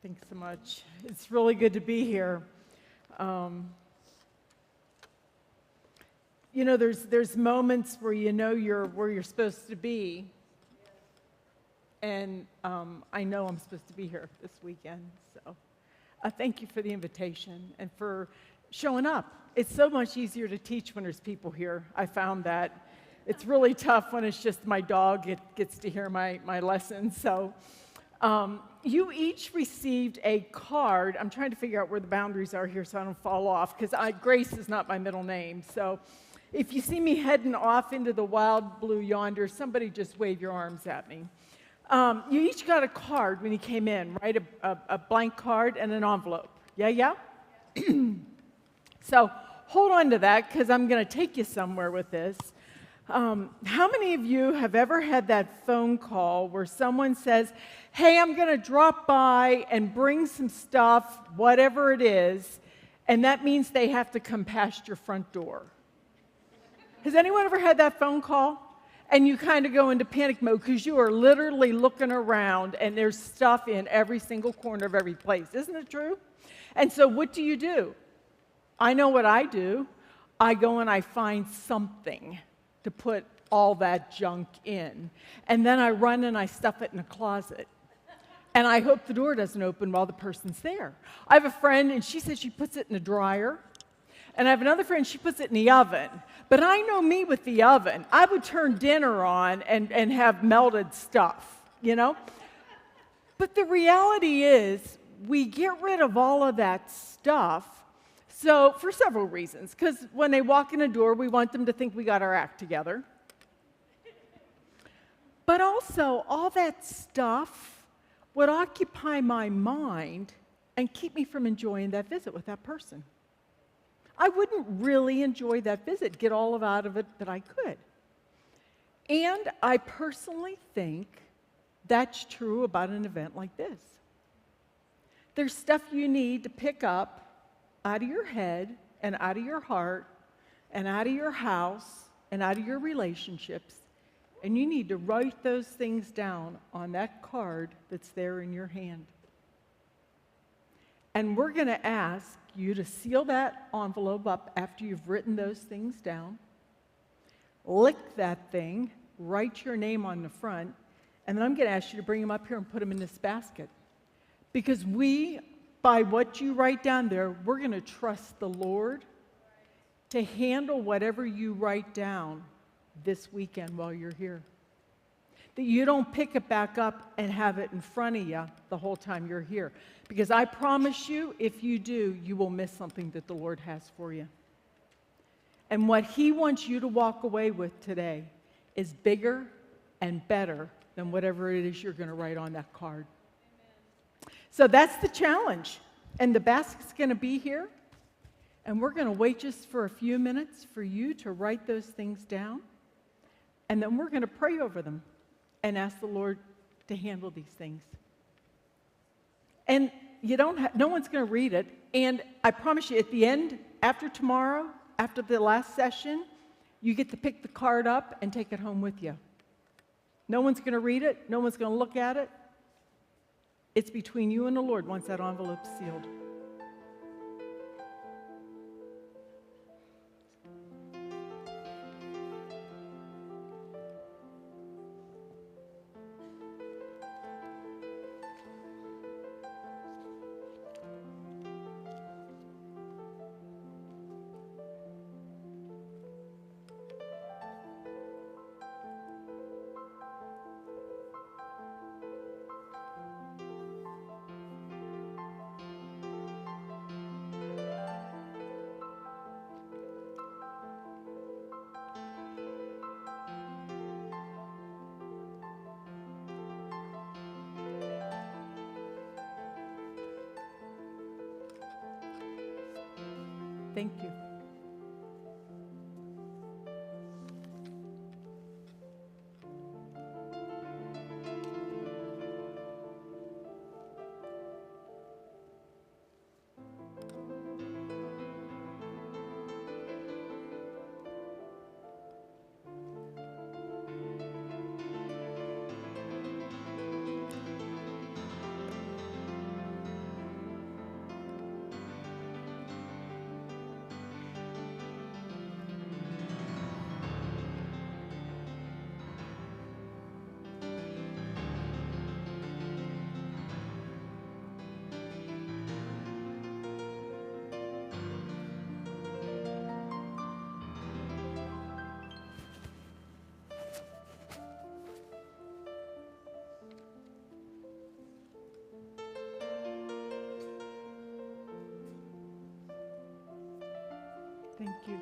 Thanks so much. It's really good to be here. There's moments where you know you're where you're supposed to be, and I know I'm supposed to be here this weekend. So, thank you for the invitation and for showing up. It's so much easier to teach when there's people here. I found that it's really tough when it's just my dog. It gets to hear my lessons. So. You each received a card. I'm trying to figure out where the boundaries are here so I don't fall off, because Grace is not my middle name. So if you see me heading off into the wild blue yonder, somebody just wave your arms at me. You each got a card when you came in, right? A blank card and an envelope. Yeah? So hold on to that, because I'm going to take you somewhere with this. How many of you have ever had that phone call where someone says, hey, I'm going to drop by and bring some stuff, whatever it is, and that means they have to come past your front door? Has anyone ever had that phone call? And you kind of go into panic mode because you are literally looking around and there's stuff in every single corner of every place. Isn't it true? And so what do? I know what I do. I go and I find something to put all that junk in. And then I run and I stuff it in a closet. And I hope the door doesn't open while the person's there. I have a friend, and she says she puts it in a dryer. And I have another friend, she puts it in the oven. But I know me with the oven. I would turn dinner on and have melted stuff, But the reality is, we get rid of all of that stuff. So, for several reasons, because when they walk in a door, we want them to think we got our act together. But also, all that stuff would occupy my mind and keep me from enjoying that visit with that person. I wouldn't really enjoy that visit, get all out of it that I could. And I personally think that's true about an event like this. There's stuff you need to pick up out of your head and out of your heart and out of your house and out of your relationships, and you need to write those things down on that card that's there in your hand. And we're going to ask you to seal that envelope up after you've written those things down, lick that thing, write your name on the front, and then I'm going to ask you to bring them up here and put them in this basket. Because by what you write down there, we're going to trust the Lord to handle whatever you write down this weekend while you're here. That you don't pick it back up and have it in front of you the whole time you're here. Because I promise you, if you do, you will miss something that the Lord has for you. And what He wants you to walk away with today is bigger and better than whatever it is you're going to write on that card. So that's the challenge. And the basket's going to be here. And we're going to wait just for a few minutes for you to write those things down. And then we're going to pray over them and ask the Lord to handle these things. And no one's going to read it. And I promise you, at the end, after tomorrow, after the last session, you get to pick the card up and take it home with you. No one's going to read it. No one's going to look at it. It's between you and the Lord once that envelope's sealed. Thank you. Thank you.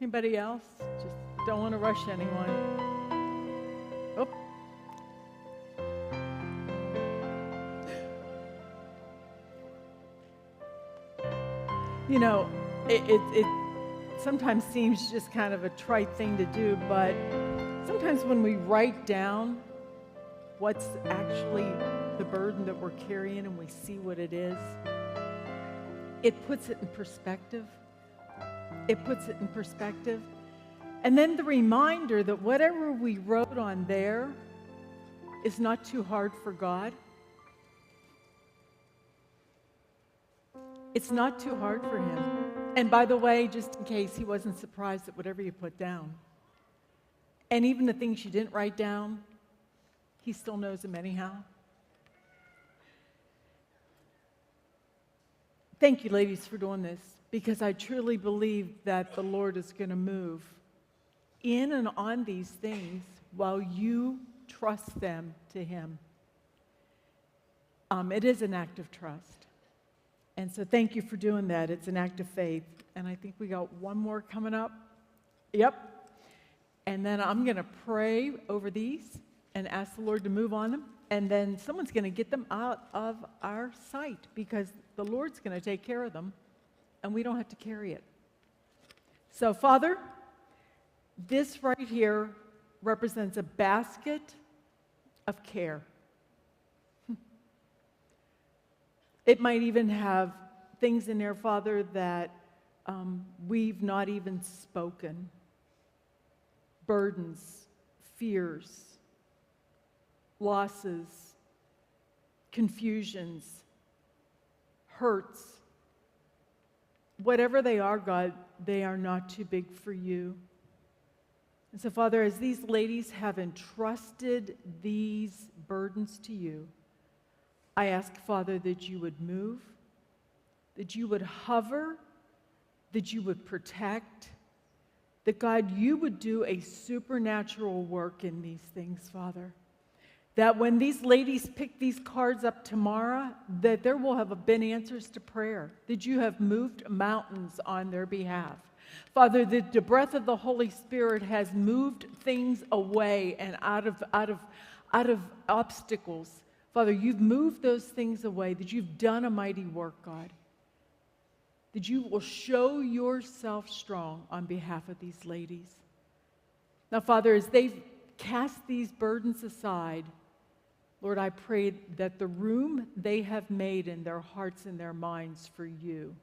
Anybody else? Just don't want to rush anyone. Oh. You know, it sometimes seems just kind of a trite thing to do, but sometimes when we write down what's actually the burden that we're carrying and we see what it is, it puts it in perspective. It puts it in perspective. And then the reminder that whatever we wrote on there is not too hard for God. It's not too hard for him. And by the way, just in case, he wasn't surprised at whatever you put down. And even the things you didn't write down, he still knows them anyhow. Thank you, ladies, for doing this, because I truly believe that the Lord is going to move in and on these things while you trust them to him. It is an act of trust. And so thank you for doing that. It's an act of faith. And I think we got one more coming up. Yep. And then I'm going to pray over these and ask the Lord to move on them. And then someone's going to get them out of our sight because the Lord's going to take care of them and we don't have to carry it. So, Father, this right here represents a basket of care. It might even have things in there, Father, that we've not even spoken. Burdens, fears, losses, confusions, hurts. Whatever they are, God, they are not too big for you. And so, Father, as these ladies have entrusted these burdens to you, I ask, Father, that you would move, that you would hover, that you would protect, that, God, you would do a supernatural work in these things, Father. that when these ladies pick these cards up tomorrow, that there will have been answers to prayer, that you have moved mountains on their behalf. Father, that the breath of the Holy Spirit has moved things away and out of obstacles. Father, you've moved those things away, that you've done a mighty work, God. That you will show yourself strong on behalf of these ladies. Now, Father, as they cast these burdens aside, Lord, I pray that the room they have made in their hearts and their minds for you,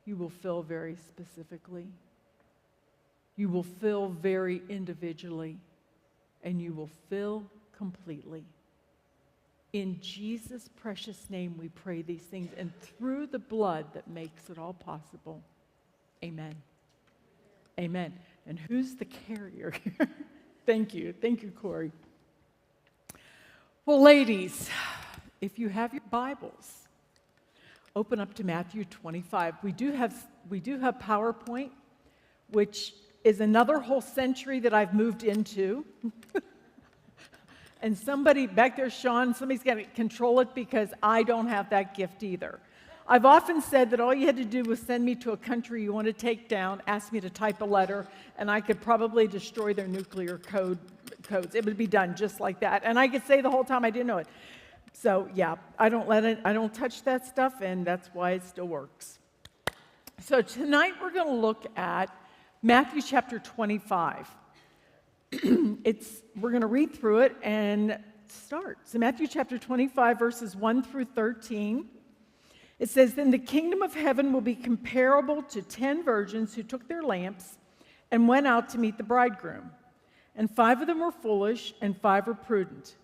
you will fill very specifically. You will fill very individually. And you will fill completely. In Jesus' precious name we pray these things, and through the blood that makes it all possible. Amen. Amen. And who's the carrier here? Thank you. Thank you, Corey. Well, ladies, if you have your Bibles, open up to Matthew 25. We do have PowerPoint, which is another whole century that I've moved into. And somebody back there, Sean, somebody's got to control it because I don't have that gift either. I've often said that all you had to do was send me to a country you want to take down, ask me to type a letter, and I could probably destroy their nuclear codes. It would be done just like that. And I could say the whole time I didn't know it. So yeah, I don't touch that stuff, and that's why it still works. So tonight we're going to look at Matthew chapter 25. We're going to read through it and start. So Matthew chapter 25, verses 1 through 13. It says, "Then the kingdom of heaven will be comparable to 10 virgins who took their lamps and went out to meet the bridegroom. And 5 of them were foolish, and 5 were prudent.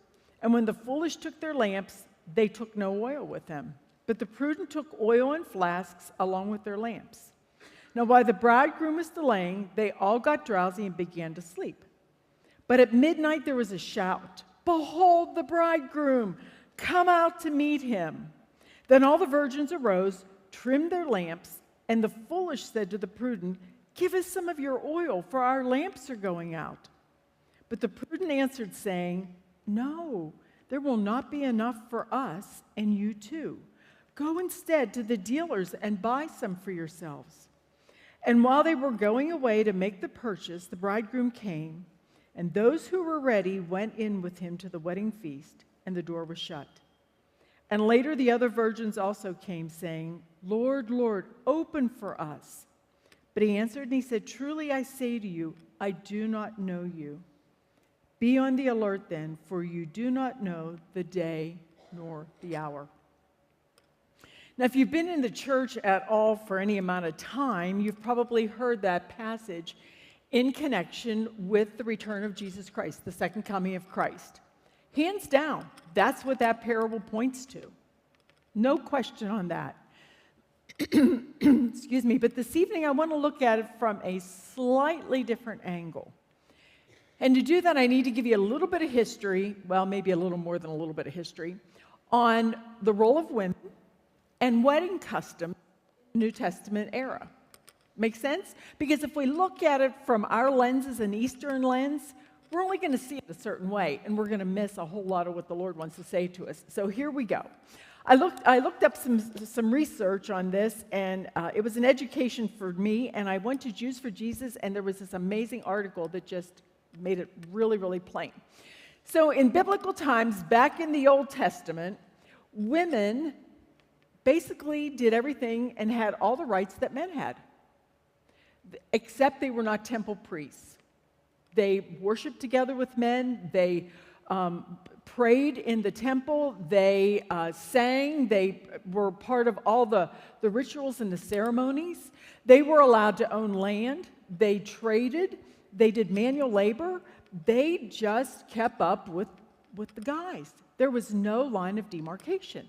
And when the foolish took their lamps, they took no oil with them. But the prudent took oil in flasks along with their lamps. Now while the bridegroom was delaying, they all got drowsy and began to sleep. But at midnight there was a shout, 'Behold the bridegroom! Come out to meet him!' Then all the virgins arose, trimmed their lamps, and the foolish said to the prudent, 'Give us some of your oil, for our lamps are going out.' But the prudent answered, saying, 'No, there will not be enough for us and you too. Go instead to the dealers and buy some for yourselves.' And while they were going away to make the purchase, the bridegroom came, and those who were ready went in with him to the wedding feast, and the door was shut. And later the other virgins also came, saying, 'Lord, Lord, open for us.' But he answered and he said, 'Truly I say to you, I do not know you. Be on the alert then, for you do not know the day nor the hour.'" Now, if you've been in the church at all for any amount of time, you've probably heard that passage in connection with the return of Jesus Christ, the second coming of Christ. Hands down, that's what that parable points to. No question on that. Excuse me, but this evening I want to look at it from a slightly different angle. And to do that, I need to give you a little bit of history, well, maybe a little more than a little bit of history, on the role of women and wedding custom in the New Testament era. Make sense? Because if we look at it from our lenses, an Eastern lens, we're only going to see it a certain way, and we're going to miss a whole lot of what the Lord wants to say to us. So here we go. I looked up some research on this, and it was an education for me, and I went to Jews for Jesus, and there was this amazing article that just made it really, really plain. So in biblical times, back in the Old Testament, women basically did everything and had all the rights that men had, except they were not temple priests. They worshiped together with men. They prayed in the temple. They sang. They were part of all the rituals and the ceremonies. They were allowed to own land. They traded. They did manual labor. They just kept up with the guys. There was no line of demarcation.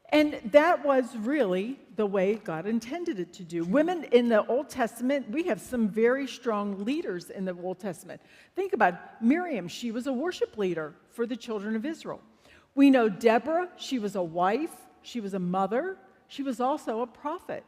And that was really the way God intended it to do. Women in the Old Testament, we have some very strong leaders in the Old Testament. Think about Miriam. She was a worship leader for the children of Israel. We know Deborah. She was a wife. She was a mother. She was also a prophet.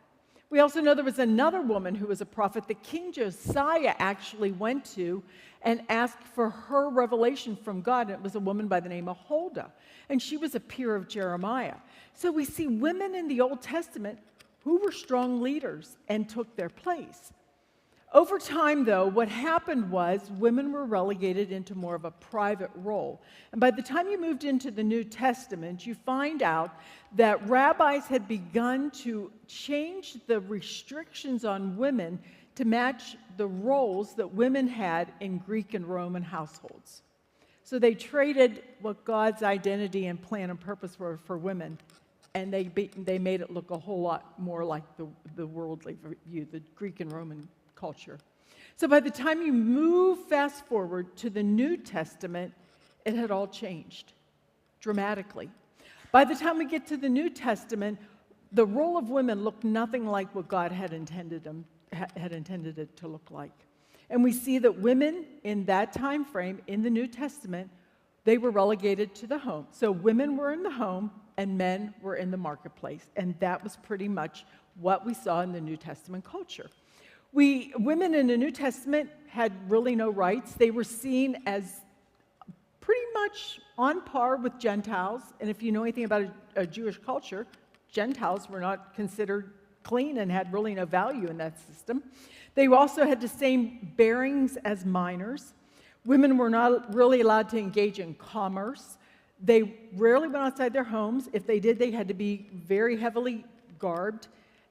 We also know there was another woman who was a prophet that King Josiah actually went to and asked for her revelation from God. And it was a woman by the name of Huldah. And she was a peer of Jeremiah. So we see women in the Old Testament who were strong leaders and took their place. Over time, though, what happened was women were relegated into more of a private role. And by the time you moved into the New Testament, you find out that rabbis had begun to change the restrictions on women to match the roles that women had in Greek and Roman households. So they traded what God's identity and plan and purpose were for women, and they made it look a whole lot more like the worldly view, the Greek and Roman culture. So by the time you move fast forward to the New Testament, it had all changed dramatically. By the time we get to the New Testament, the role of women looked nothing like what God had intended it to look like. And we see that women in that time frame in the New Testament, they were relegated to the home. So women were in the home and men were in the marketplace. And that was pretty much what we saw in the New Testament culture. Women in the New Testament had really no rights. They were seen as pretty much on par with Gentiles. And if you know anything about a Jewish culture, Gentiles were not considered clean and had really no value in that system. They also had the same bearings as minors. Women were not really allowed to engage in commerce. They rarely went outside their homes. If they did, they had to be very heavily garbed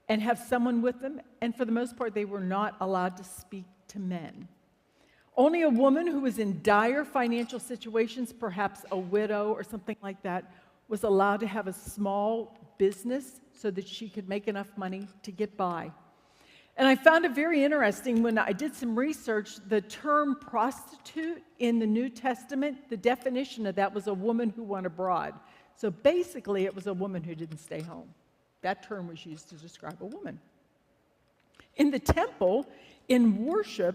and have someone with them, and for the most part, they were not allowed to speak to men. Only a woman who was in dire financial situations, perhaps a widow or something like that, was allowed to have a small business so that she could make enough money to get by. And I found it very interesting when I did some research, the term prostitute in the New Testament, the definition of that was a woman who went abroad. So basically, it was a woman who didn't stay home. That term was used to describe a woman. In the temple, in worship,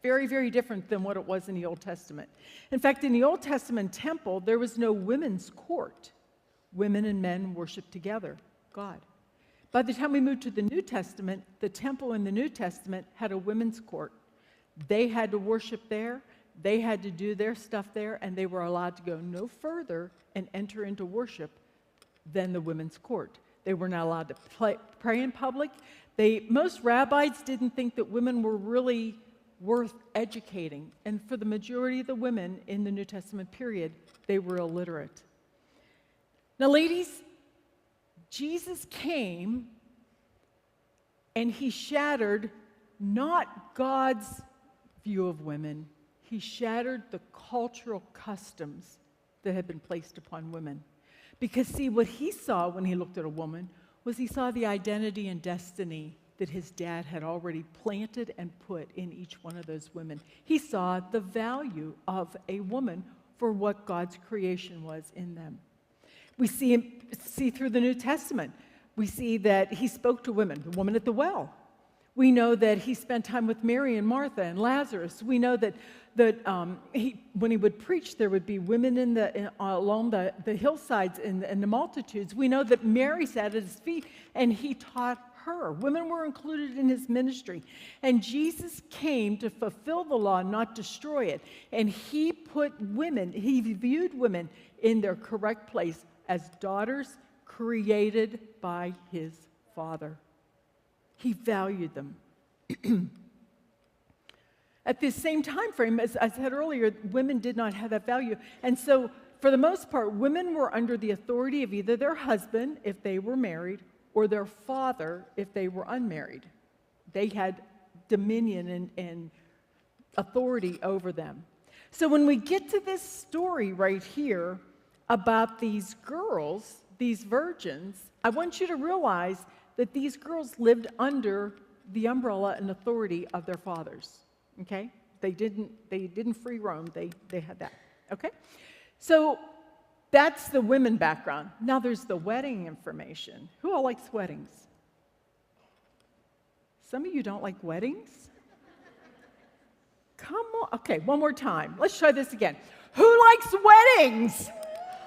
very, very different than what it was in the Old Testament. In fact, in the Old Testament temple, there was no women's court. Women and men worshiped together, God. By the time we moved to the New Testament, the temple in the New Testament had a women's court. They had to worship there, they had to do their stuff there, and they were allowed to go no further and enter into worship than the women's court. They were not allowed to pray in public. Most rabbis didn't think that women were really worth educating. And for the majority of the women in the New Testament period, they were illiterate. Now, ladies, Jesus came and he shattered not God's view of women, he shattered the cultural customs that had been placed upon women. Because, see, what he saw when he looked at a woman was he saw the identity and destiny that his dad had already planted and put in each one of those women. He saw the value of a woman for what God's creation was in them. We see through the New Testament, we see that he spoke to women, the woman at the well. We know that he spent time with Mary and Martha and Lazarus. We know that when he would preach, there would be women along the hillsides and the multitudes. We know that Mary sat at his feet and he taught her. Women were included in his ministry. And Jesus came to fulfill the law, not destroy it. And he viewed women in their correct place as daughters created by his Father. He valued them. At this same time frame, as I said earlier, women did not have that value. And so, for the most part, women were under the authority of either their husband, if they were married, or their father, if they were unmarried. They had dominion and authority over them. So when we get to this story right here about these girls, these virgins, I want you to realize that these girls lived under the umbrella and authority of their fathers. Okay? They didn't free roam. They had that. Okay? So that's the women background. Now there's the wedding information. Who all likes weddings? Some of you don't like weddings? Come on. Okay, one more time. Let's try this again. Who likes weddings?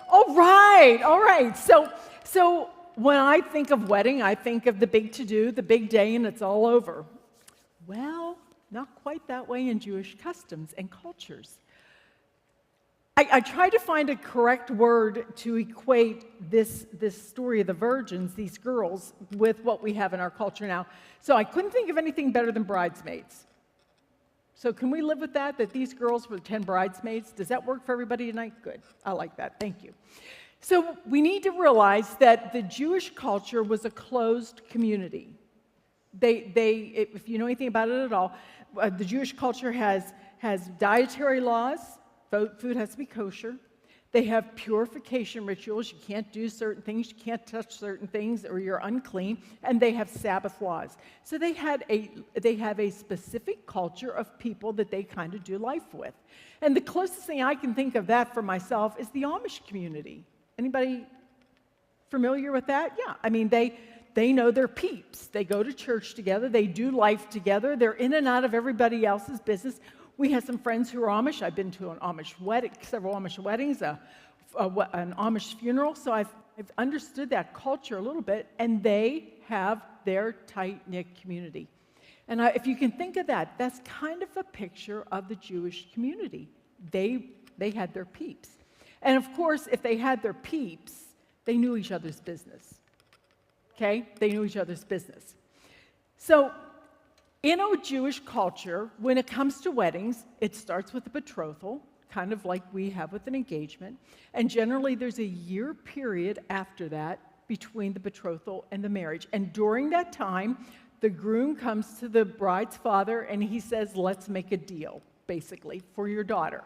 All right. So when I think of wedding, I think of the big to-do, the big day, and it's all over. Well, not quite that way in Jewish customs and cultures. I tried to find a correct word to equate this story of the virgins, these girls, with what we have in our culture now. So I couldn't think of anything better than bridesmaids. So can we live with that these girls were 10 bridesmaids? Does that work for everybody tonight? Good. I like that. Thank you. So we need to realize that the Jewish culture was a closed community. If you know anything about it at all, the Jewish culture has dietary laws. Food has to be kosher. They have purification rituals. You can't do certain things. You can't touch certain things, or you're unclean. And they have Sabbath laws. So they have a specific culture of people that they kind of do life with. And the closest thing I can think of that for myself is the Amish community. Anybody familiar with that? Yeah. I mean, they know their peeps. They go to church together. They do life together. They're in and out of everybody else's business. We have some friends who are Amish. I've been to an Amish wedding, several Amish weddings, an Amish funeral. So I've understood that culture a little bit, and they have their tight-knit community. And if you can think of that, that's kind of a picture of the Jewish community. They had their peeps. And of course, if they had their peeps, they knew each other's business. Okay? They knew each other's business. So in a Jewish culture, when it comes to weddings, it starts with a betrothal, kind of like we have with an engagement. And generally, there's a year period after that between the betrothal and the marriage. And during that time, the groom comes to the bride's father and he says, let's make a deal, basically, for your daughter.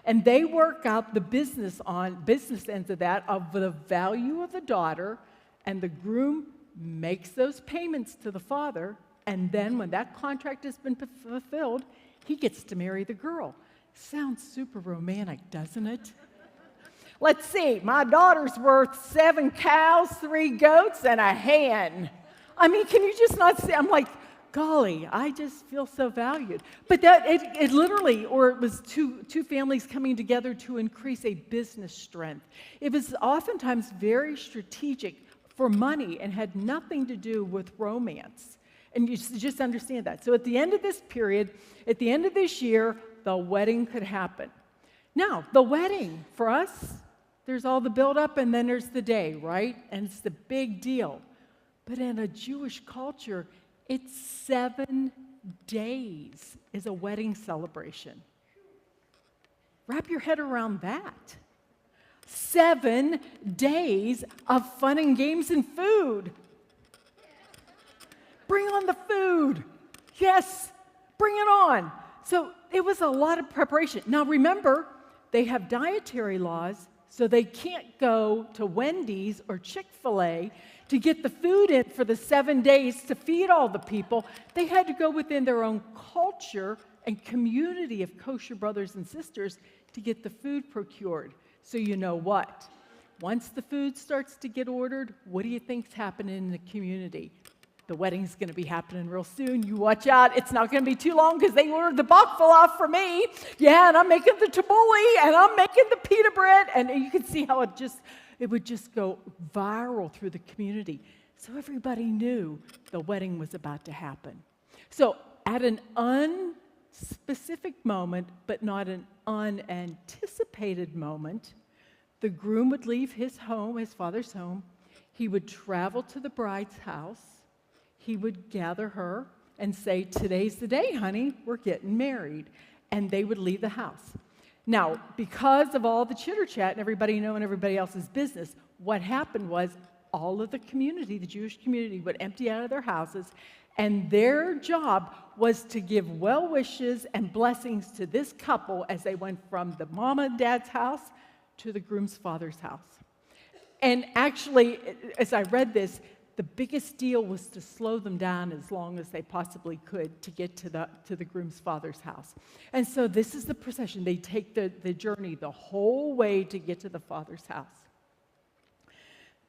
And they work out the business ends of that, of the value of the daughter, and the groom makes those payments to the father. And then when that contract has been fulfilled, he gets to marry the girl. Sounds super romantic, doesn't it? Let's see, my daughter's worth 7 cows, 3 goats, and a hen. I mean, can you just not see? I'm like, golly, I just feel so valued. But it literally, or it was two families coming together to increase a business strength. It was oftentimes very strategic for money and had nothing to do with romance. And you just understand that. So at the end of this period, at the end of this year, the wedding could happen. Now, the wedding, for us, there's all the build-up and then there's the day, right? And it's the big deal. But in a Jewish culture, it's 7 days is a wedding celebration. Wrap your head around that. 7 days of fun and games and food. Bring on the food. Yes, bring it on. So it was a lot of preparation. Now remember, they have dietary laws, so they can't go to Wendy's or Chick-fil-A to get the food in for the 7 days to feed all the people. They had to go within their own culture and community of kosher brothers and sisters to get the food procured. So you know what? Once the food starts to get ordered, what do you think's happening in the community? The wedding's going to be happening real soon. You watch out. It's not going to be too long because they ordered the bakfalaf for me. Yeah, and I'm making the tabbouleh, and I'm making the pita bread. And you can see how it would just go viral through the community. So everybody knew the wedding was about to happen. So at an unspecific moment, but not an unanticipated moment, the groom would leave his home, his father's home. He would travel to the bride's house. He would gather her and say, today's the day, honey, we're getting married. And they would leave the house. Now, because of all the chitter-chat and everybody knowing everybody else's business, what happened was all of the community, the Jewish community, would empty out of their houses, and their job was to give well wishes and blessings to this couple as they went from the mama and dad's house to the groom's father's house. And actually, as I read this, the biggest deal was to slow them down as long as they possibly could to get to the groom's father's house. And so this is the procession. They take the journey the whole way to get to the father's house.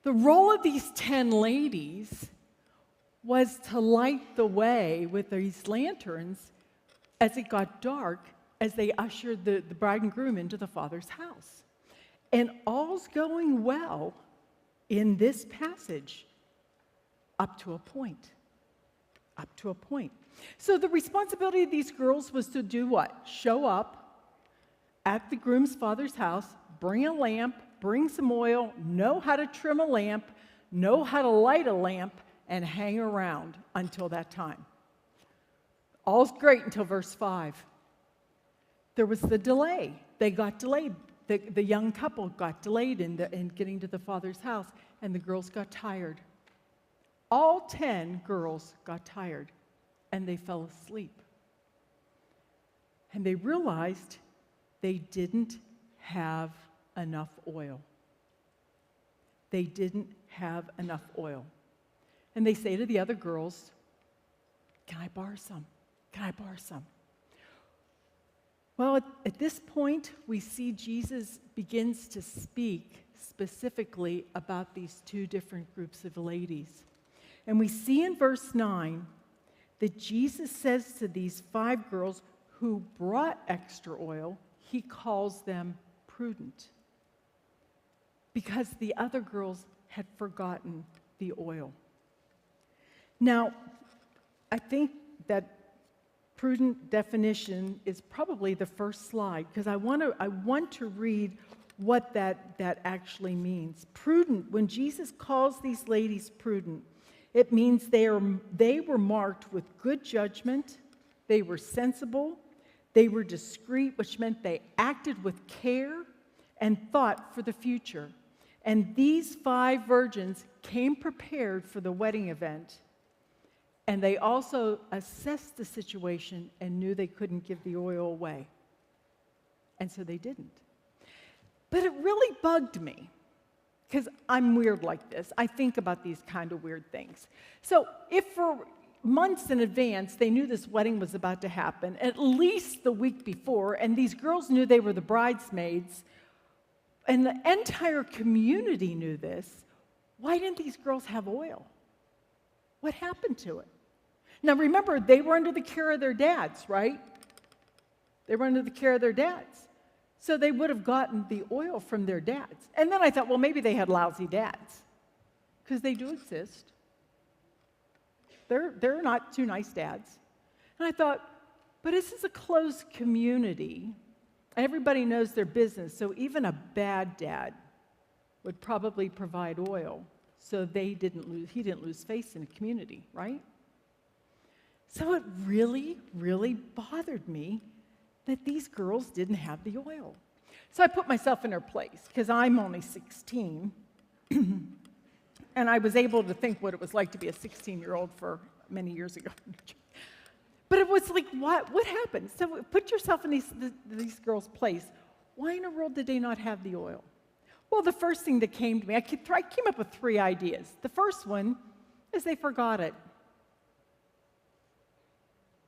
The role of these 10 ladies was to light the way with these lanterns as it got dark, as they ushered the bride and groom into the father's house. And all's going well in this passage, up to a point. Up to a point. So the responsibility of these girls was to do what? Show up at the groom's father's house, bring a lamp, bring some oil, know how to trim a lamp, know how to light a lamp, and hang around until that time. All's great until verse 5. There was the delay. They got delayed. The young couple got delayed in getting to the father's house, and the girls got tired. All 10 girls got tired, and they fell asleep. And they realized they didn't have enough oil. They didn't have enough oil. And they say to the other girls, "Can I borrow some? Can I borrow some?" Well, at this point, we see Jesus begins to speak specifically about these two different groups of ladies. And we see in verse 9 that Jesus says to these 5 girls who brought extra oil, he calls them prudent, because the other girls had forgotten the oil. Now, I think that prudent definition is probably the first slide, because I want to read what that actually means. Prudent, when Jesus calls these ladies prudent, it means they were marked with good judgment, they were sensible, they were discreet, which meant they acted with care and thought for the future. And these 5 virgins came prepared for the wedding event. And they also assessed the situation and knew they couldn't give the oil away. And so they didn't. But it really bugged me, because I'm weird like this. I think about these kind of weird things. So if for months in advance they knew this wedding was about to happen, at least the week before, and these girls knew they were the bridesmaids, and the entire community knew this, why didn't these girls have oil? What happened to it? Now remember, they were under the care of their dads, right? They were under the care of their dads. So they would have gotten the oil from their dads. And then I thought, well, maybe they had lousy dads, because they do exist. They're not too nice dads. And I thought, but this is a closed community. Everybody knows their business, so even a bad dad would probably provide oil, so he didn't lose face in the community, right? So it really, really bothered me that these girls didn't have the oil. So I put myself in their place, because I'm only 16, and I was able to think what it was like to be a 16-year-old for many years ago. But it was like, what happened? So put yourself in these girls' place. Why in the world did they not have the oil? Well, the first thing that came to me, I came up with 3 ideas. The first one is they forgot it.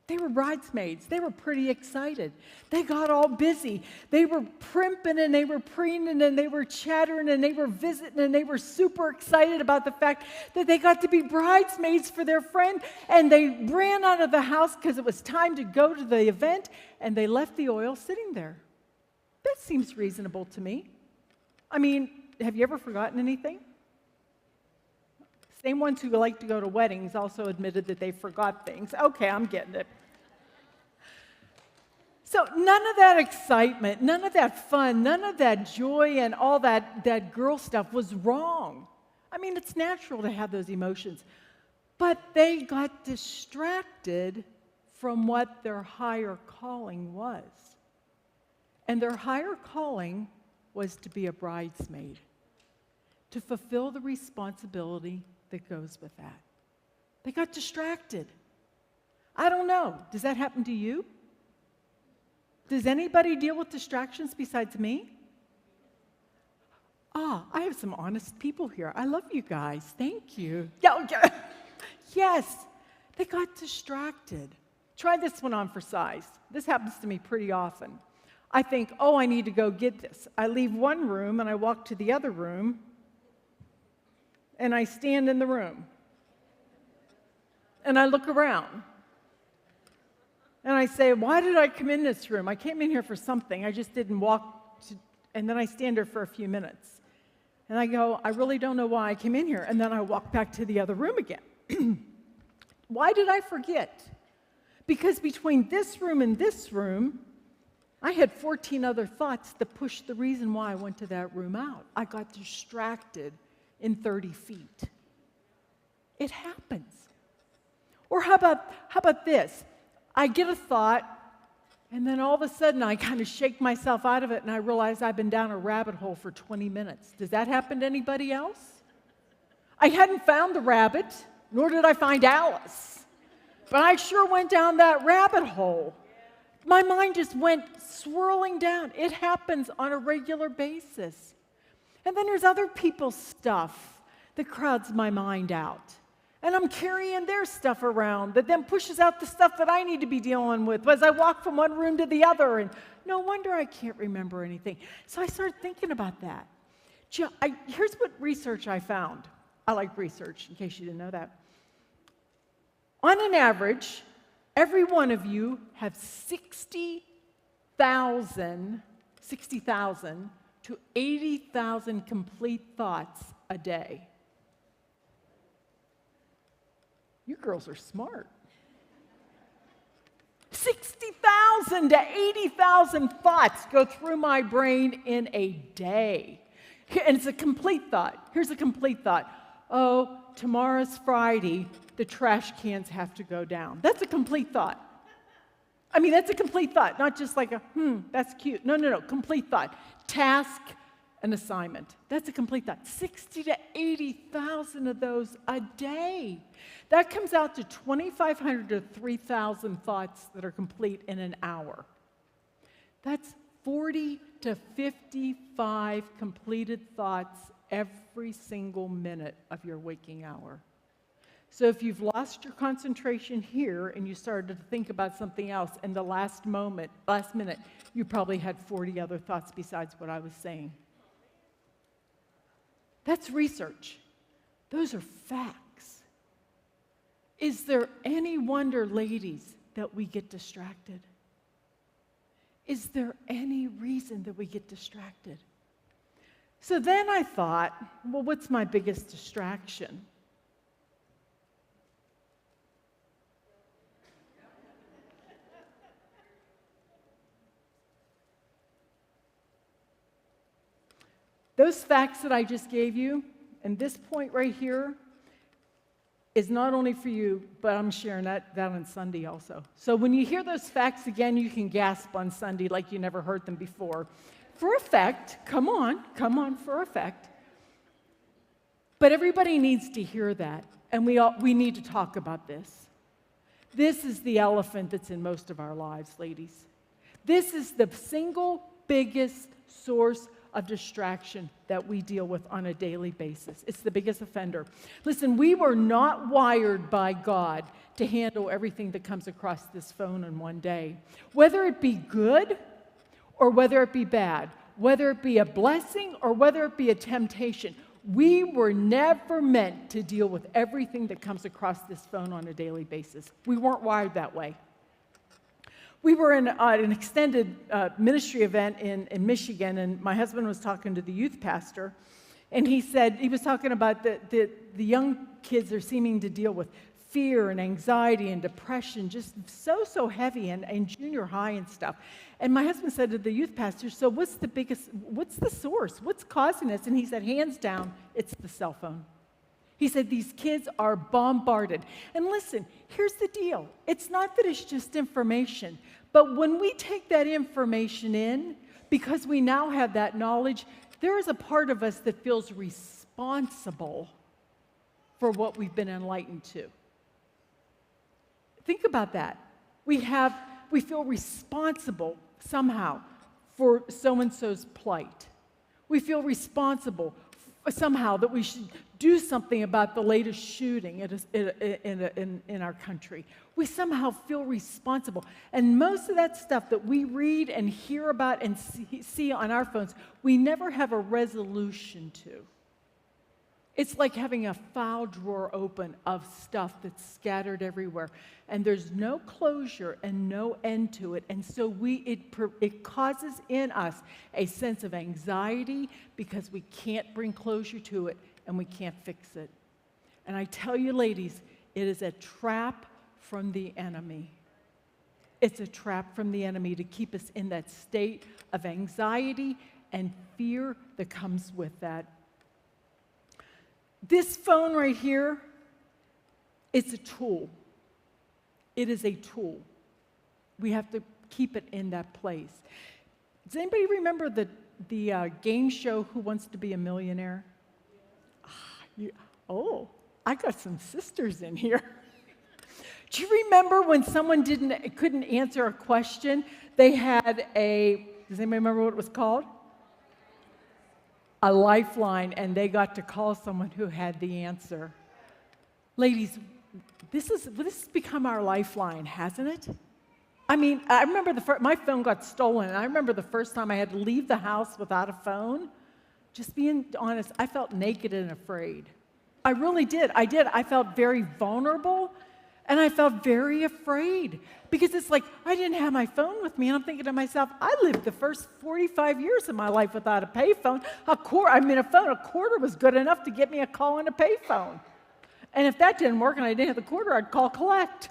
They were bridesmaids. They were pretty excited. They got all busy. They were primping and they were preening and they were chattering and they were visiting and they were super excited about the fact that they got to be bridesmaids for their friend, and they ran out of the house because it was time to go to the event, and they left the oil sitting there. That seems reasonable to me. I mean, have you ever forgotten anything? Same ones who like to go to weddings also admitted that they forgot things. Okay, I'm getting it. So none of that excitement, none of that fun, none of that joy and all that girl stuff was wrong. I mean, it's natural to have those emotions. But they got distracted from what their higher calling was. And their higher calling was to be a bridesmaid, to fulfill the responsibility that goes with that. They got distracted. I don't know. Does that happen to you? Does anybody deal with distractions besides me? I have some honest people here. I love you guys. Thank you. Yeah. Yes, they got distracted. Try this one on for size. This happens to me pretty often. I think, I need to go get this. I leave one room and I walk to the other room and I stand in the room and I look around. And I say, why did I come in this room? I came in here for something. I just didn't walk to, and then I stand there for a few minutes. And I go, I really don't know why I came in here. And then I walk back to the other room again. Why did I forget? Because between this room and this room, I had 14 other thoughts that pushed the reason why I went to that room out. I got distracted in 30 feet. It happens. Or how about this? I get a thought, and then all of a sudden I kind of shake myself out of it, and I realize I've been down a rabbit hole for 20 minutes. Does that happen to anybody else? I hadn't found the rabbit, nor did I find Alice. But I sure went down that rabbit hole. My mind just went swirling down. It happens on a regular basis. And then there's other people's stuff that crowds my mind out. And I'm carrying their stuff around that then pushes out the stuff that I need to be dealing with as I walk from one room to the other. And no wonder I can't remember anything. So I started thinking about that. Here's what research I found. I like research, in case you didn't know that. On an average, every one of you have 60,000 to 80,000 complete thoughts a day. You girls are smart. 60,000 to 80,000 thoughts go through my brain in a day. And it's a complete thought. Here's a complete thought. Oh, tomorrow's Friday, the trash cans have to go down. That's a complete thought. I mean, that's a complete thought, not just like that's cute. No, complete thought. Task, an assignment. That's a complete thought. 60 to 80,000 of those a day. That comes out to 2,500 to 3,000 thoughts that are complete in an hour. That's 40 to 55 completed thoughts every single minute of your waking hour. So if you've lost your concentration here and you started to think about something else in the last minute, you probably had 40 other thoughts besides what I was saying. That's research. Those are facts. Is there any wonder, ladies, that we get distracted? Is there any reason that we get distracted? So then I thought, well, what's my biggest distraction? Those facts that I just gave you, and this point right here, is not only for you, but I'm sharing that on Sunday also. So when you hear those facts again, you can gasp on Sunday like you never heard them before. For effect, come on, for effect. But everybody needs to hear that, and we need to talk about this. This is the elephant that's in most of our lives, ladies. This is the single biggest source of distraction that we deal with on a daily basis. It's the biggest offender. Listen, we were not wired by God to handle everything that comes across this phone in one day. Whether it be good or whether it be bad, whether it be a blessing or whether it be a temptation, we were never meant to deal with everything that comes across this phone on a daily basis. We weren't wired that way. We were in an extended ministry event in Michigan, and my husband was talking to the youth pastor, and he was talking about the young kids are seeming to deal with fear and anxiety and depression, just so heavy, and junior high and stuff. And my husband said to the youth pastor, so what's the source? What's causing this? And he said, hands down, it's the cell phone. He said, these kids are bombarded. And listen, here's the deal. It's not that it's just information, but when we take that information in, because we now have that knowledge, there is a part of us that feels responsible for what we've been enlightened to. Think about that. We feel responsible somehow for so-and-so's plight. We feel responsible somehow that we should do something about the latest shooting in our country. We somehow feel responsible. And most of that stuff that we read and hear about and see on our phones, we never have a resolution to. It's like having a file drawer open of stuff that's scattered everywhere, and there's no closure and no end to it. And so it causes in us a sense of anxiety because we can't bring closure to it and we can't fix it. And I tell you, ladies, it is a trap from the enemy. It's a trap from the enemy to keep us in that state of anxiety and fear that comes with that. This phone right here, it's a tool. It is a tool. We have to keep it in that place. Does anybody remember the game show Who Wants to Be a Millionaire? Oh, I got some sisters in here. Do you remember when someone couldn't answer a question? They had does anybody remember what it was called? A lifeline, and they got to call someone who had the answer. Ladies, this has become our lifeline, hasn't it? I mean, I remember my phone got stolen, and I remember the first time I had to leave the house without a phone. Just being honest, I felt naked and afraid. I really did. I felt very vulnerable, and I felt very afraid because it's like I didn't have my phone with me, and I'm thinking to myself, I lived the first 45 years of my life without a payphone. A quarter was good enough to get me a call on a payphone. And if that didn't work and I didn't have the quarter, I'd call collect.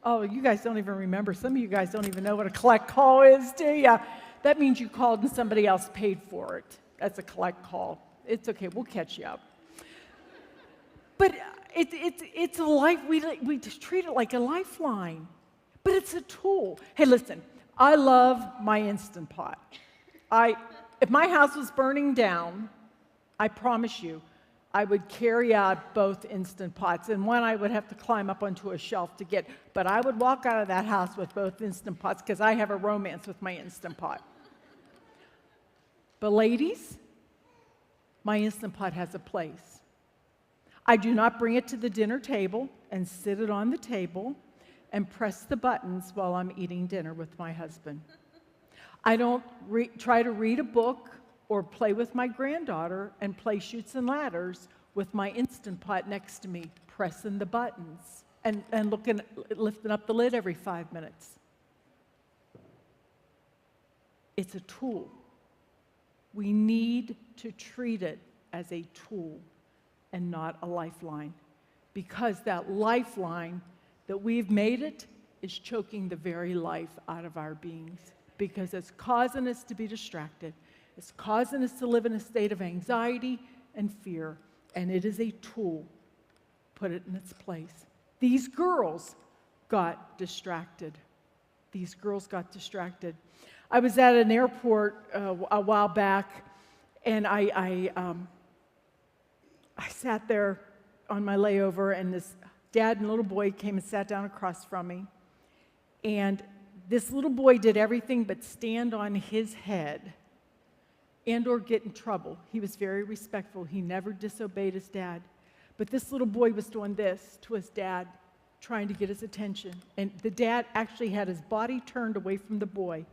Oh, you guys don't even remember. Some of you guys don't even know what a collect call is, do you? That means you called and somebody else paid for it. That's a collect call. It's okay. We'll catch you up. But it's a life. We just treat it like a lifeline. But it's a tool. Hey, listen, I love my Instant Pot. If my house was burning down, I promise you, I would carry out both Instant Pots. And one I would have to climb up onto a shelf to get. But I would walk out of that house with both Instant Pots because I have a romance with my Instant Pot. But ladies, my Instant Pot has a place. I do not bring it to the dinner table and sit it on the table and press the buttons while I'm eating dinner with my husband. I don't try to read a book or play with my granddaughter and play Chutes and Ladders with my Instant Pot next to me, pressing the buttons and lifting up the lid every 5 minutes. It's a tool. We need to treat it as a tool and not a lifeline, because that lifeline that we've made it is choking the very life out of our beings, because it's causing us to be distracted. It's causing us to live in a state of anxiety and fear, and it is a tool. Put it in its place. These girls got distracted. I was at an airport a while back, and I sat there on my layover, and this dad and little boy came and sat down across from me. And this little boy did everything but stand on his head and or get in trouble. He was very respectful. He never disobeyed his dad. But this little boy was doing this to his dad, trying to get his attention. And the dad actually had his body turned away from the boy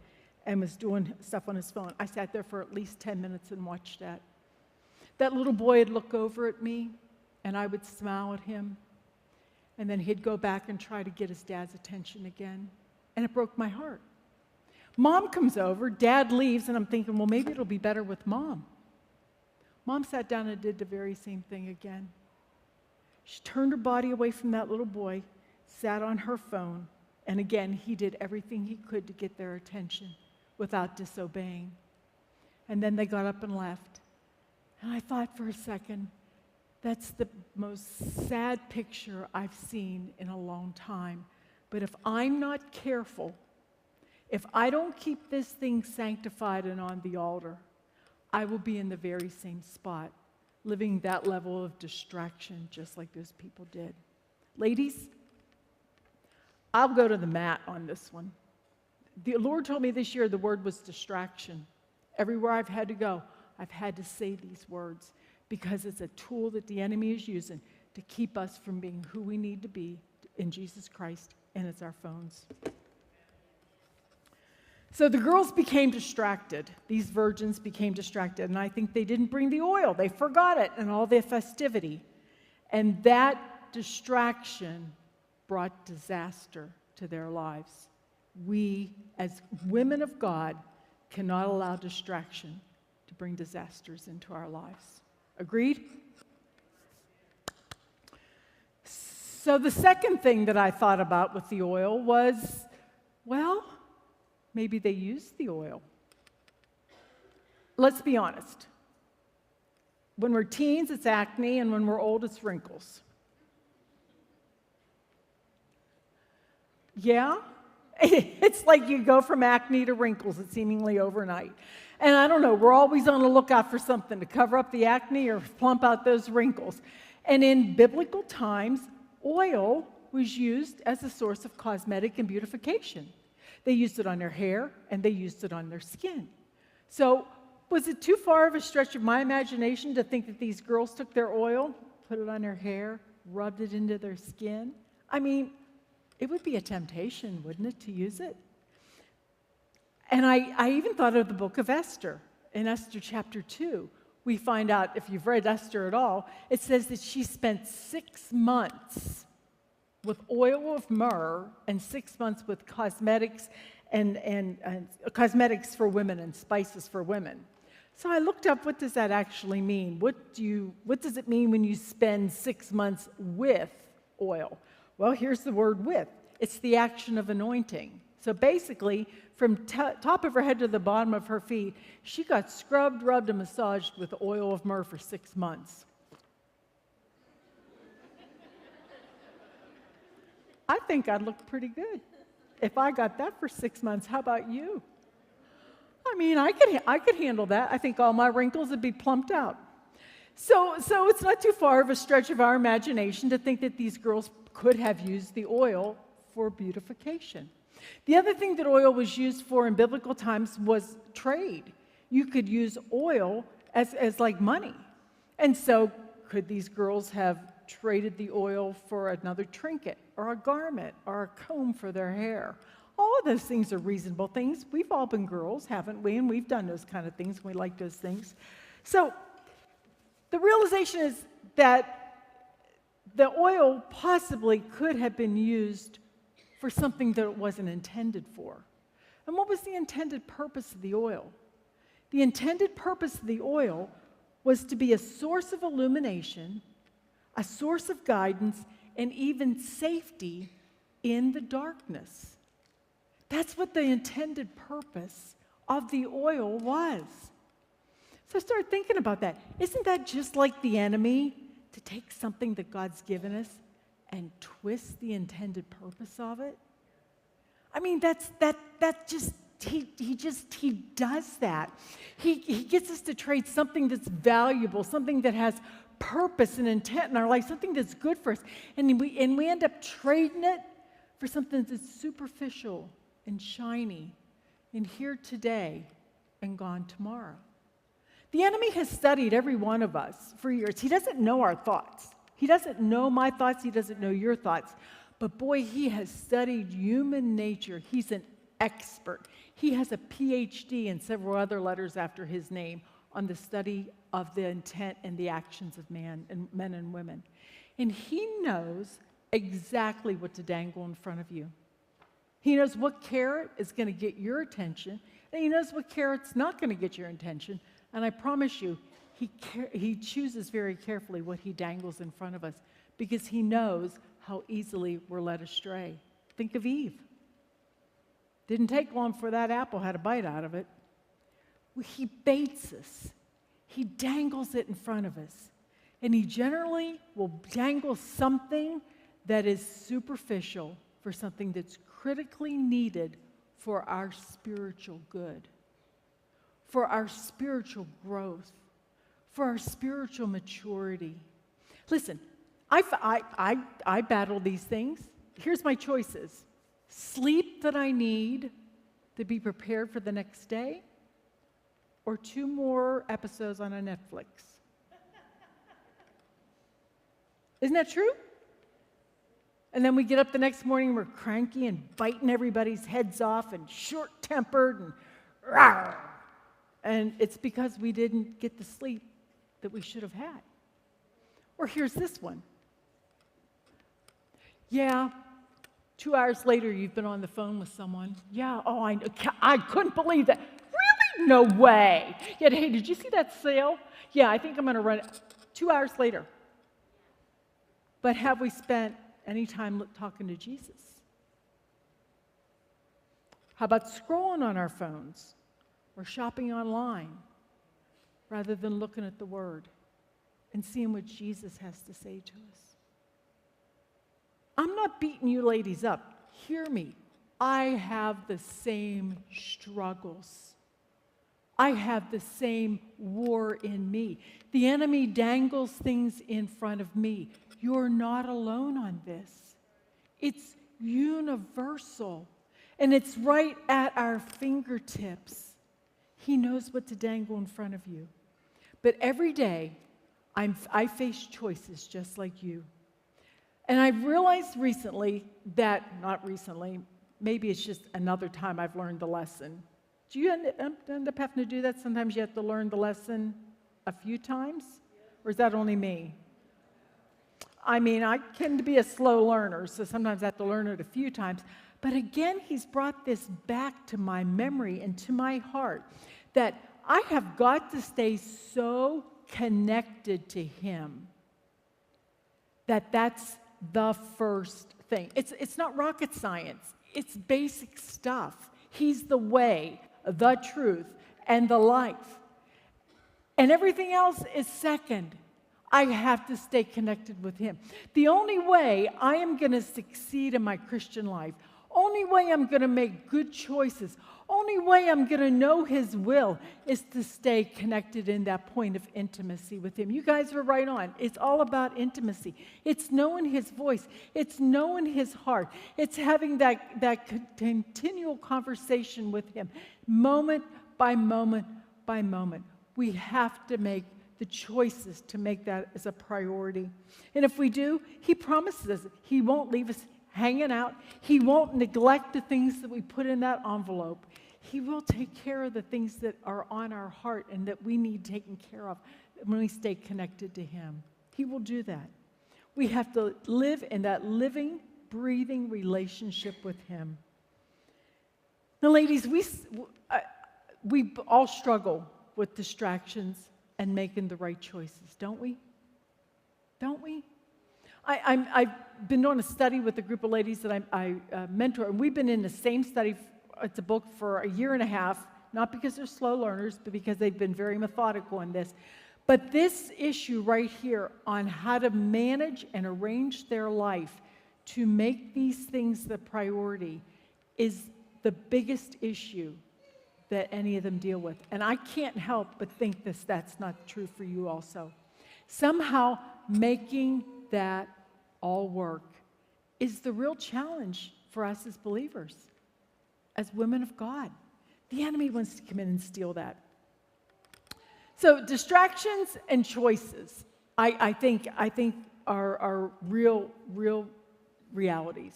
and was doing stuff on his phone. I sat there for at least 10 minutes and watched that. That little boy would look over at me, and I would smile at him. And then he'd go back and try to get his dad's attention again. And it broke my heart. Mom comes over, Dad leaves, and I'm thinking, well, maybe it'll be better with Mom. Mom sat down and did the very same thing again. She turned her body away from that little boy, sat on her phone, and again, he did everything he could to get their attention without disobeying. And then they got up and left. And I thought for a second, that's the most sad picture I've seen in a long time. But if I'm not careful, if I don't keep this thing sanctified and on the altar, I will be in the very same spot, living that level of distraction just like those people did. Ladies, I'll go to the mat on this one. The Lord told me this year the word was distraction. Everywhere I've had to go, I've had to say these words because it's a tool that the enemy is using to keep us from being who we need to be in Jesus Christ, and it's our phones. So the girls became distracted. These virgins became distracted, and I think they didn't bring the oil. They forgot it in all the festivity. And that distraction brought disaster to their lives. We, as women of God, cannot allow distraction to bring disasters into our lives. Agreed? So the second thing that I thought about with the oil was, well, maybe they used the oil. Let's be honest. When we're teens, it's acne, and when we're old, it's wrinkles. Yeah? It's like you go from acne to wrinkles, it's seemingly overnight. And I don't know, we're always on the lookout for something to cover up the acne or plump out those wrinkles. And in biblical times, oil was used as a source of cosmetic and beautification. They used it on their hair, and they used it on their skin. So was it too far of a stretch of my imagination to think that these girls took their oil, put it on their hair, rubbed it into their skin? I mean, it would be a temptation, wouldn't it, to use it? And I even thought of the book of Esther. In Esther chapter 2, we find out, if you've read Esther at all, it says that she spent 6 months with oil of myrrh and 6 months with cosmetics and cosmetics for women and spices for women. So I looked up, what does that actually mean? What does it mean when you spend 6 months with oil? Well, here's the word with. It's the action of anointing. So basically, from top of her head to the bottom of her feet, she got scrubbed, rubbed, and massaged with the oil of myrrh for 6 months. I think I'd look pretty good if I got that for 6 months. How about you? I mean, I could handle that. I think all my wrinkles would be plumped out. So it's not too far of a stretch of our imagination to think that these girls could have used the oil for beautification. The other thing that oil was used for in biblical times was trade. You could use oil as like money. And so could these girls have traded the oil for another trinket or a garment or a comb for their hair? All of those things are reasonable things. We've all been girls, haven't we? And we've done those kind of things. We like those things. So the realization is that the oil possibly could have been used for something that it wasn't intended for. And what was the intended purpose of the oil? The intended purpose of the oil was to be a source of illumination, a source of guidance, and even safety in the darkness. That's what the intended purpose of the oil was. So I started thinking about that. Isn't that just like the enemy, to take something that God's given us and twist the intended purpose of it? I mean, he does that. He gets us to trade something that's valuable, something that has purpose and intent in our life, something that's good for us, and we end up trading it for something that's superficial and shiny and here today and gone tomorrow. The enemy has studied every one of us for years. He doesn't know our thoughts. He doesn't know my thoughts. He doesn't know your thoughts. But boy, he has studied human nature. He's an expert. He has a PhD and several other letters after his name on the study of the intent and the actions of men and women. And he knows exactly what to dangle in front of you. He knows what carrot is going to get your attention, and he knows what carrot's not going to get your attention. And I promise you, he chooses very carefully what he dangles in front of us because he knows how easily we're led astray. Think of Eve. Didn't take long for that apple had a bite out of it. He baits us. He dangles it in front of us. And he generally will dangle something that is superficial for something that's critically needed for our spiritual good, for our spiritual growth, for our spiritual maturity. Listen, I battle these things. Here's my choices. Sleep that I need to be prepared for the next day, or 2 more episodes on a Netflix. Isn't that true? And then we get up the next morning, we're cranky and biting everybody's heads off and short-tempered and rawr. And it's because we didn't get the sleep that we should have had. Or here's this one. Yeah, 2 hours later, you've been on the phone with someone. Yeah, oh, I couldn't believe that. Really? No way. Yeah, hey, did you see that sale? Yeah, I think I'm going to run it. 2 hours later. But have we spent any time talking to Jesus? How about scrolling on our phones or shopping online rather than looking at the Word and seeing what Jesus has to say to us? I'm not beating you ladies up. Hear me. I have the same struggles. I have the same war in me. The enemy dangles things in front of me. You're not alone on this. It's universal. And it's right at our fingertips. He knows what to dangle in front of you. But every day, I face choices just like you. And I've realized recently that, not recently, maybe it's just another time I've learned the lesson. Do you end up having to do that? Sometimes you have to learn the lesson a few times? Or is that only me? I mean, I tend to be a slow learner, so sometimes I have to learn it a few times. But again, he's brought this back to my memory and to my heart that I have got to stay so connected to him that's the first thing. It's not rocket science. It's basic stuff. He's the way, the truth, and the life. And everything else is second. I have to stay connected with him. The only way I am going to succeed in my Christian life, only way I'm going to make good choices, only way I'm going to know his will is to stay connected in that point of intimacy with him. You guys are right on. It's all about intimacy. It's knowing his voice. It's knowing his heart. It's having that continual conversation with him, moment by moment by moment. We have to make the choices to make that as a priority. And if we do, he promises us he won't leave us hanging out. He won't neglect the things that we put in that envelope. He will take care of the things that are on our heart and that we need taken care of when we stay connected to him. He will do that. We have to live in that living, breathing relationship with him. Now, ladies, we all struggle with distractions and making the right choices, don't we? Don't we? I've been doing a study with a group of ladies that I mentor, and we've been in the same study. It's a book for a year and a half, not because they're slow learners, but because they've been very methodical in this. But this issue right here on how to manage and arrange their life to make these things the priority is the biggest issue that any of them deal with. And I can't help but think that's not true for you also. Somehow making that all work is the real challenge for us as believers, as women of God. The enemy wants to come in and steal that. So distractions and choices, I think are real realities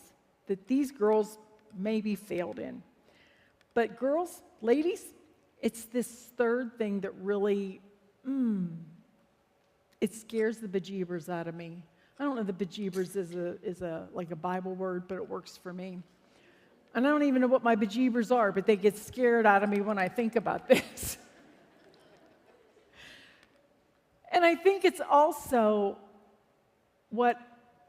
that these girls maybe failed in. But girls, ladies, it's this third thing that really, it scares the bejeebers out of me. I don't know if the bejeebers is like a Bible word, but it works for me. And I don't even know what my bejeebers are, but they get scared out of me when I think about this. And I think it's also what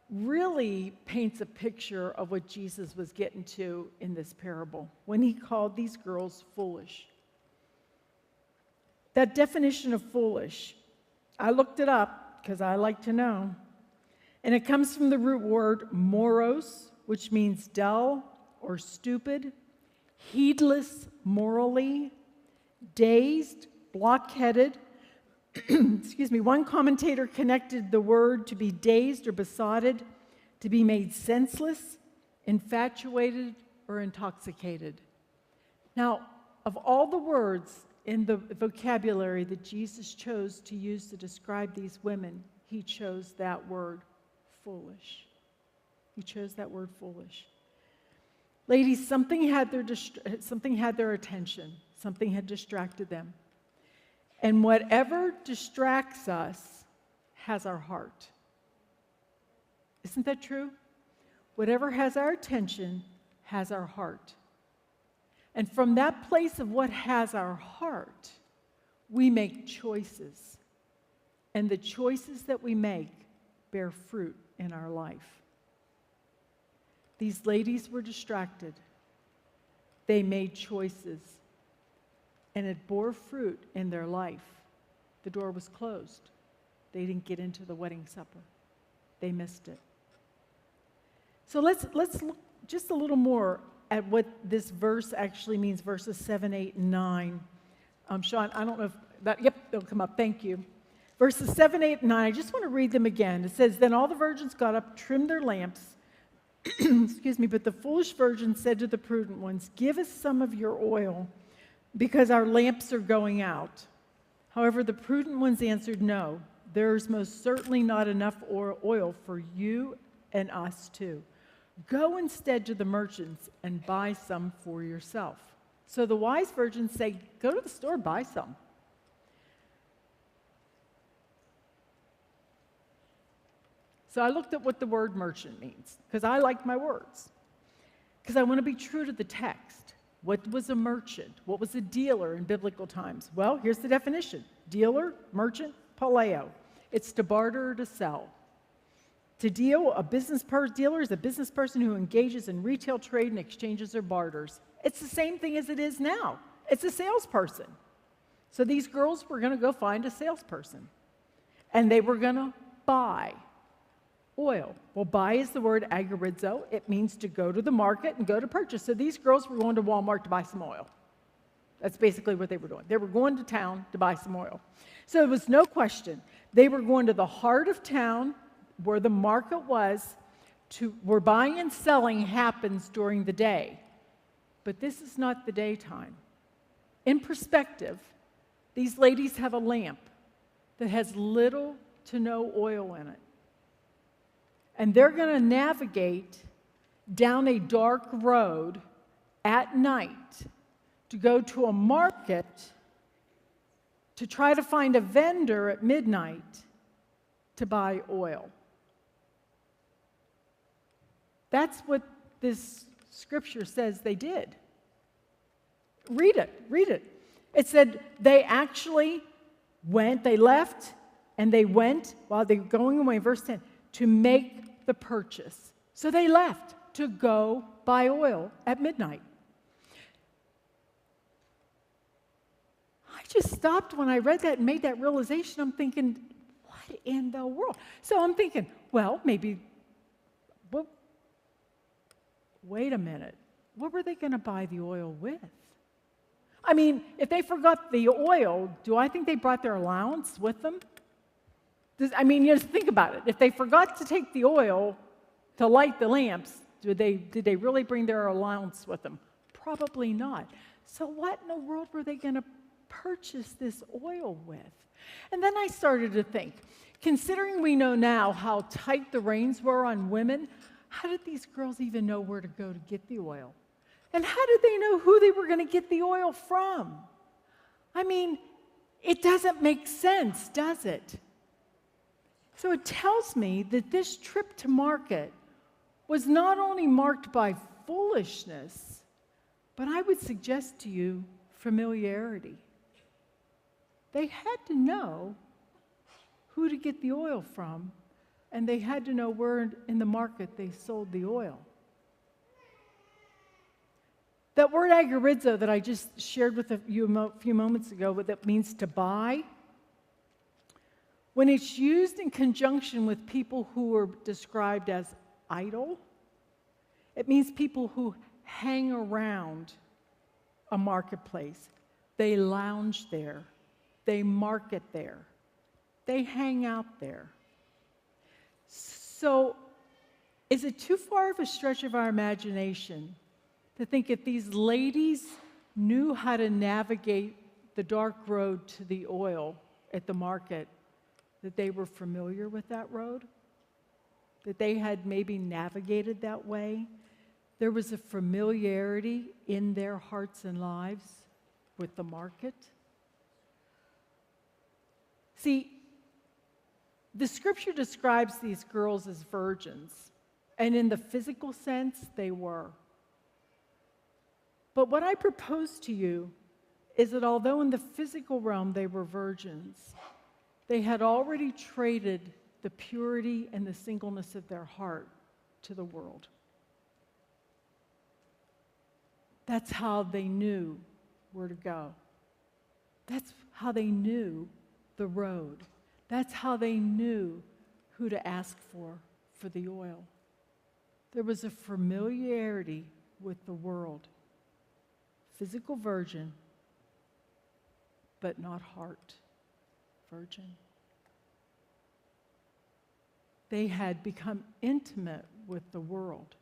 really paints a picture of what Jesus was getting to in this parable when he called these girls foolish. That definition of foolish, I looked it up because I like to know. And it comes from the root word moros, which means dull or stupid, heedless morally, dazed, blockheaded. Excuse me, one commentator connected the word to be dazed or besotted, to be made senseless, infatuated, or intoxicated. Now, of all the words in the vocabulary that Jesus chose to use to describe these women, he chose that word, foolish. We chose that word foolish. Ladies, something had their attention. Something had distracted them. And whatever distracts us has our heart. Isn't that true? Whatever has our attention has our heart. And from that place of what has our heart, we make choices. And the choices that we make bear fruit in our life. These ladies were distracted. They made choices. And it bore fruit in their life. The door was closed. They didn't get into the wedding supper. They missed it. So let's look just a little more at what this verse actually means, verses 7, 8, and 9. Sean, I don't know if that, yep, they'll come up. Thank you. Verses 7, 8, and 9, I just want to read them again. It says, "Then all the virgins got up, trimmed their lamps." Excuse me, "But the foolish virgins said to the prudent ones, 'Give us some of your oil, because our lamps are going out.' However, the prudent ones answered, 'No, there is most certainly not enough oil for you and us too. Go instead to the merchants and buy some for yourself.' So the wise virgins say, 'Go to the store, buy some.' So I looked at what the word merchant means, because I like my words, because I want to be true to the text. What was a merchant? What was a dealer in biblical times? Well, here's the definition. Dealer, merchant, paleo. It's to barter or to sell. To deal, dealer is a business person who engages in retail trade and exchanges or barters. It's the same thing as it is now. It's a salesperson. So these girls were going to go find a salesperson, and they were going to buy oil. Well, buy is the word agorizo. It means to go to the market and go to purchase. So these girls were going to Walmart to buy some oil. That's basically what they were doing. They were going to town to buy some oil. So there was no question. They were going to the heart of town where the market was, where buying and selling happens during the day. But this is not the daytime. In perspective, these ladies have a lamp that has little to no oil in it. And they're going to navigate down a dark road at night to go to a market to try to find a vendor at midnight to buy oil. That's what this scripture says they did. Read it. It said they actually went, they left, and they went while they were going away, verse 10, to make the purchase. So they left to go buy oil at midnight. I just stopped when I read that and made that realization. I'm thinking, what in the world? So I'm thinking, well, wait a minute. What were they going to buy the oil with? I mean, if they forgot the oil, do I think they brought their allowance with them? Just think about it. If they forgot to take the oil to light the lamps, did they really bring their allowance with them? Probably not. So what in the world were they going to purchase this oil with? And then I started to think, considering we know now how tight the reins were on women, how did these girls even know where to go to get the oil? And how did they know who they were going to get the oil from? It doesn't make sense, does it? So it tells me that this trip to market was not only marked by foolishness, but I would suggest to you familiarity. They had to know who to get the oil from, and they had to know where in the market they sold the oil. That word agorizo that I just shared with you a few moments ago, what that means to buy, when it's used in conjunction with people who are described as idle, it means people who hang around a marketplace. They lounge there. They market there. They hang out there. So, is it too far of a stretch of our imagination to think if these ladies knew how to navigate the dark road to the oil at the market, that they were familiar with that road? that they had maybe navigated that way. There was a familiarity in their hearts and lives with the market. See, the scripture describes these girls as virgins, and in the physical sense, they were. But what I propose to you is that although in the physical realm they were virgins, they had already traded the purity and the singleness of their heart to the world. That's how they knew where to go. That's how they knew the road. That's how they knew who to ask for the oil. There was a familiarity with the world. Physical virgin, but not heart virgin. They had become intimate with the world.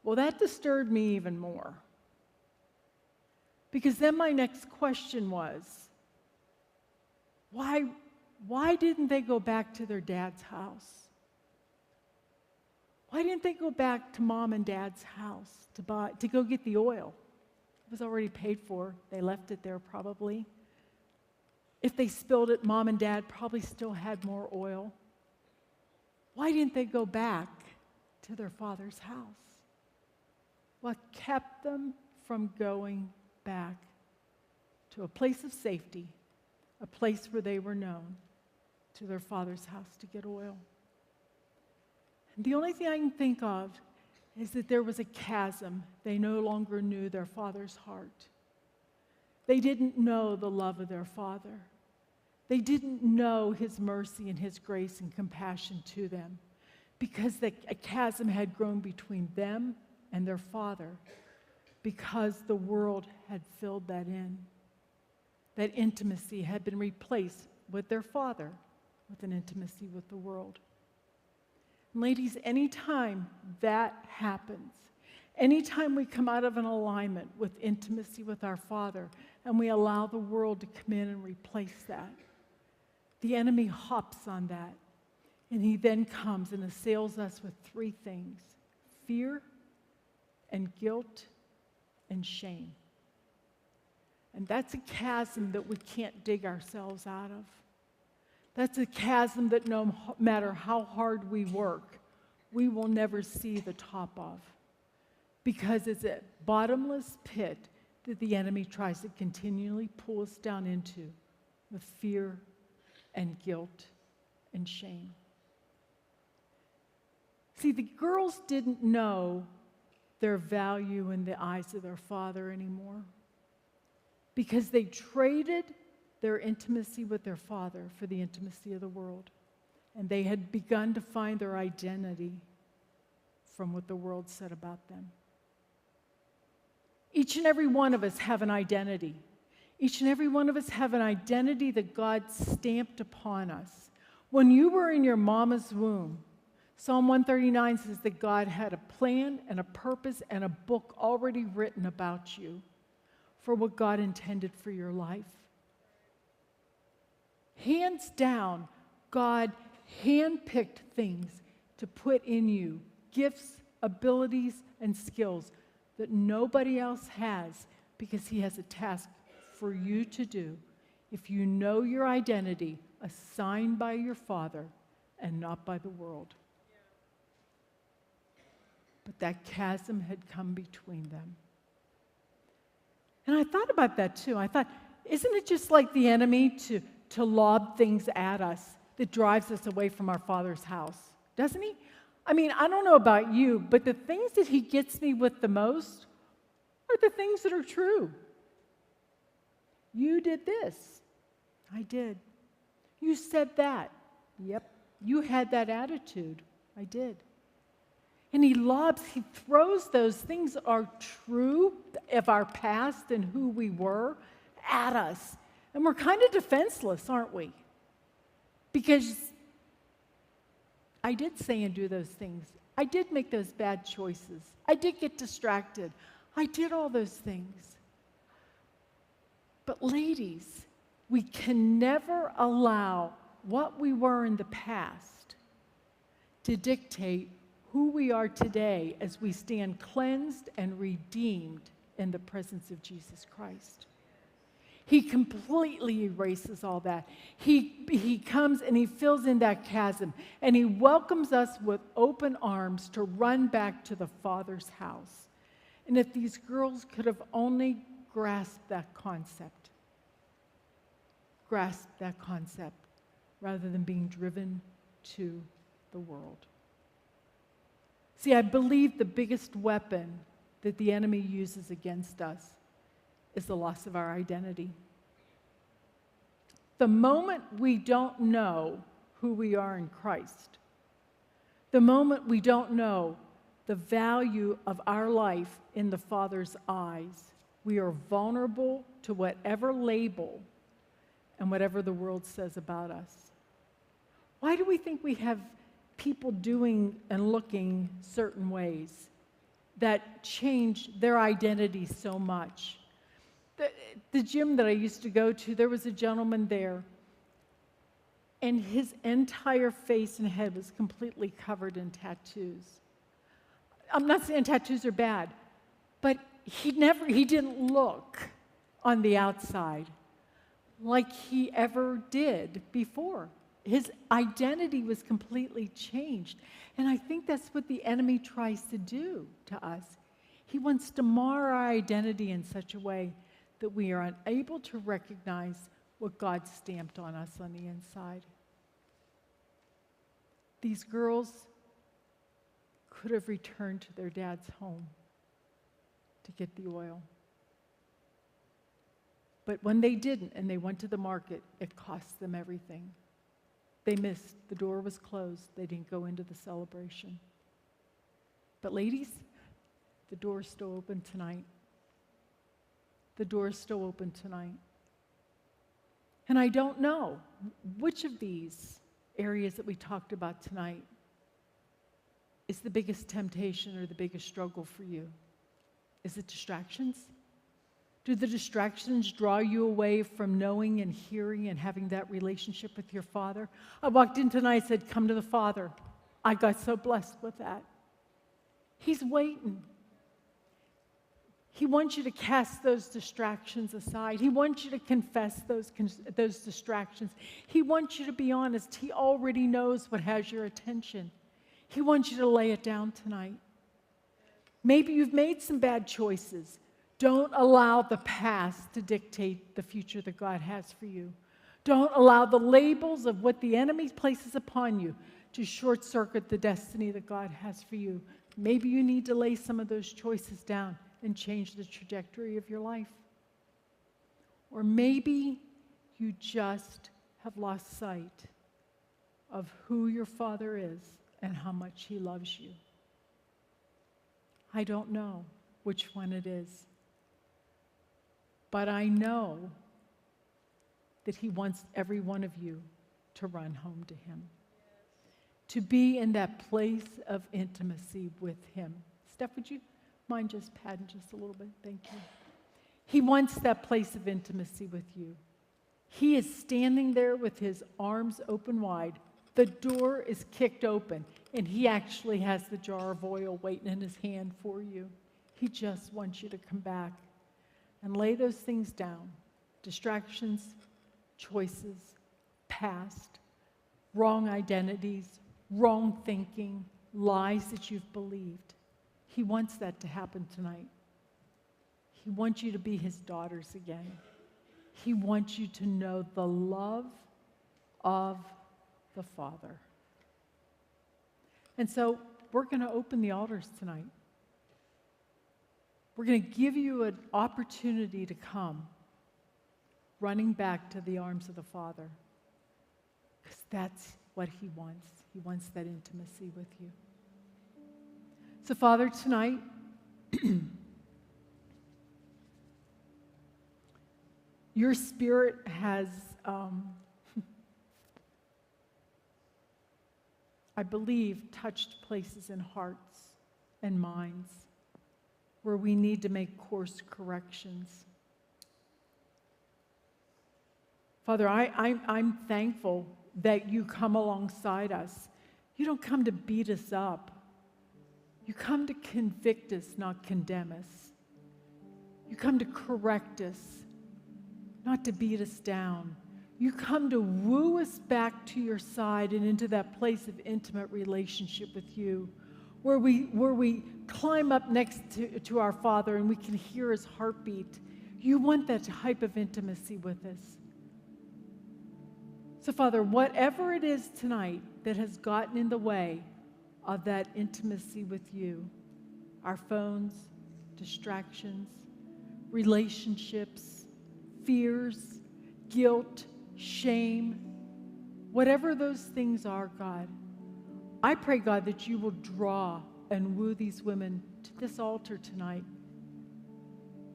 Well, that disturbed me even more. Because then my next question was, why didn't they go back to their dad's house? Why didn't they go back to mom and dad's house to go get the oil? It was already paid for. They left it there probably. If they spilled it, mom and dad probably still had more oil. Why didn't they go back to their father's house? What kept them from going back to a place of safety, a place where they were known, to their father's house to get oil? And the only thing I can think of is that there was a chasm. They no longer knew their father's heart. They didn't know the love of their father. They didn't know his mercy and his grace and compassion to them, because a chasm had grown between them and their father, because the world had filled that in. That intimacy had been replaced with their father with an intimacy with the world. And ladies, anytime that happens, anytime we come out of an alignment with intimacy with our Father and we allow the world to come in and replace that, the enemy hops on that, and he then comes and assails us with three things: fear and guilt and shame. And that's a chasm that we can't dig ourselves out of. That's a chasm that no matter how hard we work, we will never see the top of, because it's a bottomless pit that the enemy tries to continually pull us down into with fear and guilt and shame. See, the girls didn't know their value in the eyes of their father anymore, because they traded their intimacy with their father for the intimacy of the world. And they had begun to find their identity from what the world said about them. Each and every one of us have an identity. Each and every one of us have an identity that God stamped upon us. When you were in your mama's womb, Psalm 139 says that God had a plan and a purpose and a book already written about you for what God intended for your life. Hands down, God handpicked things to put in you, gifts, abilities, and skills that nobody else has, because he has a task for you to do if you know your identity assigned by your Father and not by the world. But that chasm had come between them. And I thought about that too. I thought, isn't it just like the enemy to lob things at us that drives us away from our Father's house? Doesn't he? I mean, I don't know about you, but the things that he gets me with the most are the things that are true. You did this. I did. You said that. Yep. You had that attitude. I did. And he throws those things are true of our past and who we were at us. And we're kind of defenseless, aren't we? Because I did say and do those things. I did make those bad choices. I did get distracted. I did all those things. But ladies, we can never allow what we were in the past to dictate who we are today as we stand cleansed and redeemed in the presence of Jesus Christ. He completely erases all that. He comes and he fills in that chasm, and he welcomes us with open arms to run back to the Father's house. And if these girls could have only grasped that concept rather than being driven to the world. See, I believe the biggest weapon that the enemy uses against us is the loss of our identity. The moment we don't know who we are in Christ, the moment we don't know the value of our life in the Father's eyes, we are vulnerable to whatever label and whatever the world says about us. Why do we think we have people doing and looking certain ways that change their identity so much? The gym that I used to go to, there was a gentleman there, and his entire face and head was completely covered in tattoos. I'm not saying tattoos are bad, but he didn't look on the outside like he ever did before. His identity was completely changed. And I think that's what the enemy tries to do to us. He wants to mar our identity in such a way that we are unable to recognize what God stamped on us on the inside. These girls could have returned to their dad's home to get the oil. But when they didn't and they went to the market, it cost them everything. They missed. The door was closed. They didn't go into the celebration. But ladies, the door's still open tonight. The door's still open tonight. And I don't know which of these areas that we talked about tonight is the biggest temptation or the biggest struggle for you. Is it distractions? Do the distractions draw you away from knowing and hearing and having that relationship with your Father? I walked in tonight and said, come to the Father. I got so blessed with that. He's waiting. He wants you to cast those distractions aside. He wants you to confess those distractions. He wants you to be honest. He already knows what has your attention. He wants you to lay it down tonight. Maybe you've made some bad choices. Don't allow the past to dictate the future that God has for you. Don't allow the labels of what the enemy places upon you to short-circuit the destiny that God has for you. Maybe you need to lay some of those choices down and change the trajectory of your life. Or maybe you just have lost sight of who your Father is and how much He loves you. I don't know which one it is. But I know that He wants every one of you to run home to Him, to be in that place of intimacy with Him. Steph, would you mind just padding just a little bit? Thank you. He wants that place of intimacy with you. He is standing there with His arms open wide. The door is kicked open, and He actually has the jar of oil waiting in His hand for you. He just wants you to come back and lay those things down. Distractions, choices, past, wrong identities, wrong thinking, lies that you've believed. He wants that to happen tonight. He wants you to be His daughters again. He wants you to know the love of the Father. And so we're going to open the altars tonight. We're going to give you an opportunity to come running back to the arms of the Father, because that's what He wants. He wants that intimacy with you. So, Father, tonight, your Spirit has, I believe, touched places in hearts and minds where we need to make course corrections. Father, I'm thankful that you come alongside us You don't come to beat us up. You come to convict us, not condemn us. You come to correct us, not to beat us down. You come to woo us back to your side and into that place of intimate relationship with you, where we climb up next to our Father and we can hear his heartbeat. You want that type of intimacy with us. So, Father, whatever it is tonight that has gotten in the way of that intimacy with you, our phones, distractions, relationships, fears, guilt, shame, whatever those things are, God, I pray, God, that you will draw and woo these women to this altar tonight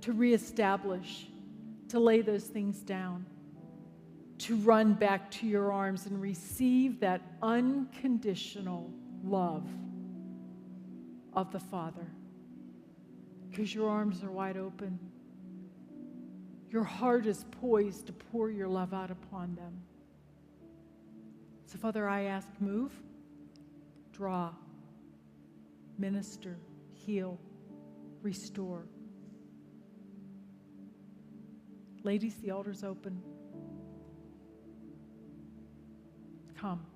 to reestablish, to lay those things down, to run back to your arms and receive that unconditional love of the Father, because your arms are wide open. Your heart is poised to pour your love out upon them. So, Father, I ask, move, draw, minister, heal, restore. Ladies, the altar's open. Come.